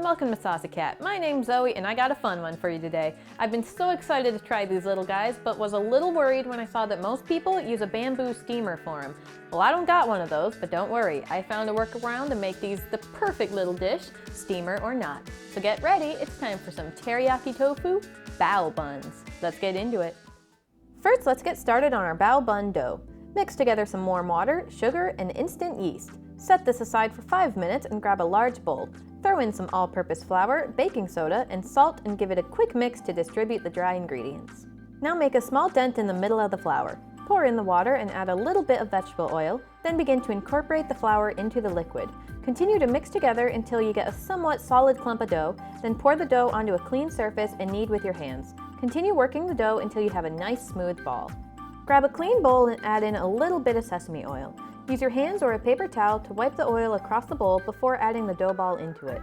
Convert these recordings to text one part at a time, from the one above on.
welcome to Saucy Cat. My name's Zoe and I got a fun one for you today. I've been so excited to try these little guys, but was a little worried when I saw that most people use a bamboo steamer for them. Well, I don't got one of those, but don't worry. I found a workaround to make these the perfect little dish, steamer or not. So get ready, it's time for some teriyaki tofu bao buns. Let's get into it. First, let's get started on our bao bun dough. Mix together some warm water, sugar, and instant yeast. Set this aside for 5 minutes and grab a large bowl. Throw in some all-purpose flour, baking soda, and salt and give it a quick mix to distribute the dry ingredients. Now make a small dent in the middle of the flour. Pour in the water and add a little bit of vegetable oil, then begin to incorporate the flour into the liquid. Continue to mix together until you get a somewhat solid clump of dough, then pour the dough onto a clean surface and knead with your hands. Continue working the dough until you have a nice smooth ball. Grab a clean bowl and add in a little bit of sesame oil. Use your hands or a paper towel to wipe the oil across the bowl before adding the dough ball into it.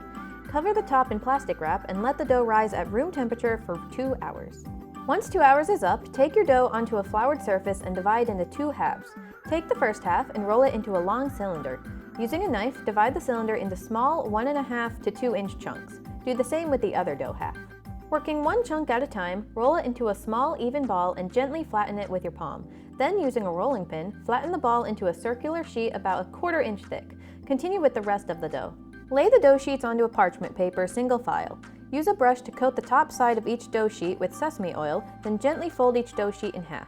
Cover the top in plastic wrap and let the dough rise at room temperature for 2 hours. Once 2 hours is up, take your dough onto a floured surface and divide into 2 halves. Take the first half and roll it into a long cylinder. Using a knife, divide the cylinder into small 1.5 to 2 inch chunks. Do the same with the other dough half. Working one chunk at a time, roll it into a small even ball and gently flatten it with your palm. Then, using a rolling pin, flatten the ball into a circular sheet about 1/4 inch thick. Continue with the rest of the dough. Lay the dough sheets onto a parchment paper single file. Use a brush to coat the top side of each dough sheet with sesame oil, then gently fold each dough sheet in half.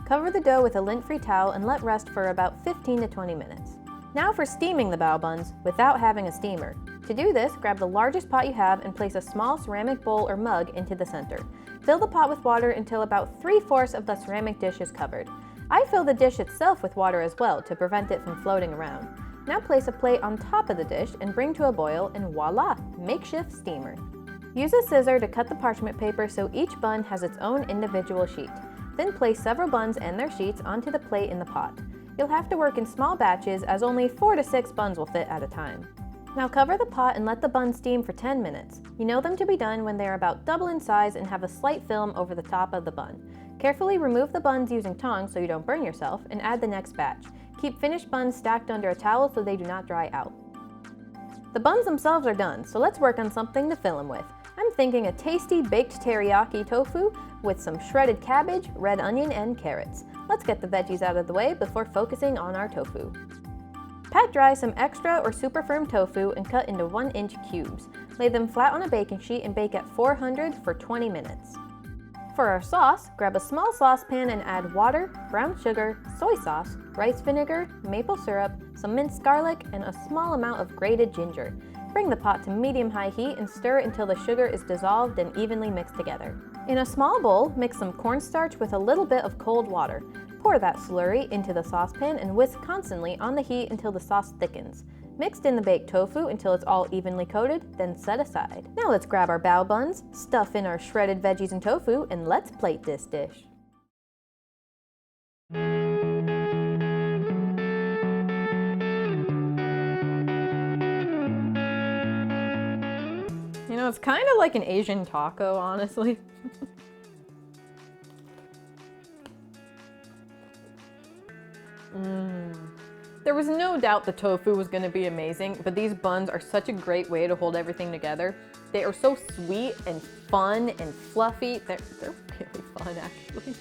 Cover the dough with a lint-free towel and let rest for about 15 to 20 minutes. Now for steaming the bao buns without having a steamer. To do this, grab the largest pot you have and place a small ceramic bowl or mug into the center. Fill the pot with water until about 3/4 of the ceramic dish is covered. I fill the dish itself with water as well to prevent it from floating around. Now place a plate on top of the dish and bring to a boil, and voila, makeshift steamer. Use a scissor to cut the parchment paper so each bun has its own individual sheet. Then place several buns and their sheets onto the plate in the pot. You'll have to work in small batches as only 4 to 6 buns will fit at a time. Now cover the pot and let the buns steam for 10 minutes. You know them to be done when they are about double in size and have a slight film over the top of the bun. Carefully remove the buns using tongs so you don't burn yourself and add the next batch. Keep finished buns stacked under a towel so they do not dry out. The buns themselves are done, so let's work on something to fill them with. I'm thinking a tasty baked teriyaki tofu with some shredded cabbage, red onion, and carrots. Let's get the veggies out of the way before focusing on our tofu. Pat dry some extra or super firm tofu and cut into 1 inch cubes. Lay them flat on a baking sheet and bake at 400 for 20 minutes. For our sauce, grab a small saucepan and add water, brown sugar, soy sauce, rice vinegar, maple syrup, some minced garlic, and a small amount of grated ginger. Bring the pot to medium-high heat and stir until the sugar is dissolved and evenly mixed together. In a small bowl, mix some cornstarch with a little bit of cold water. Pour that slurry into the saucepan and whisk constantly on the heat until the sauce thickens. Mix in the baked tofu until it's all evenly coated, then set aside. Now let's grab our bao buns, stuff in our shredded veggies and tofu, and let's plate this dish. You know, it's kind of like an Asian taco, honestly. There was no doubt the tofu was going to be amazing, but these buns are such a great way to hold everything together. They are so sweet and fun and fluffy. They're really fun, actually.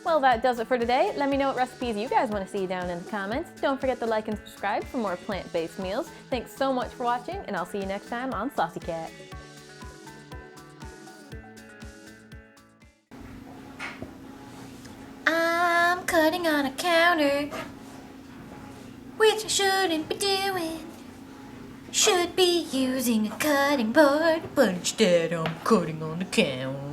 Well, that does it for today. Let me know what recipes you guys want to see down in the comments. Don't forget to like and subscribe for more plant-based meals. Thanks so much for watching, and I'll see you next time on Saucy Cat. I'm cutting on a counter, which I shouldn't be doing. Should be using a cutting board, but instead I'm cutting on the counter.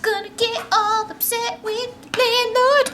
Gonna get all upset with the landlord.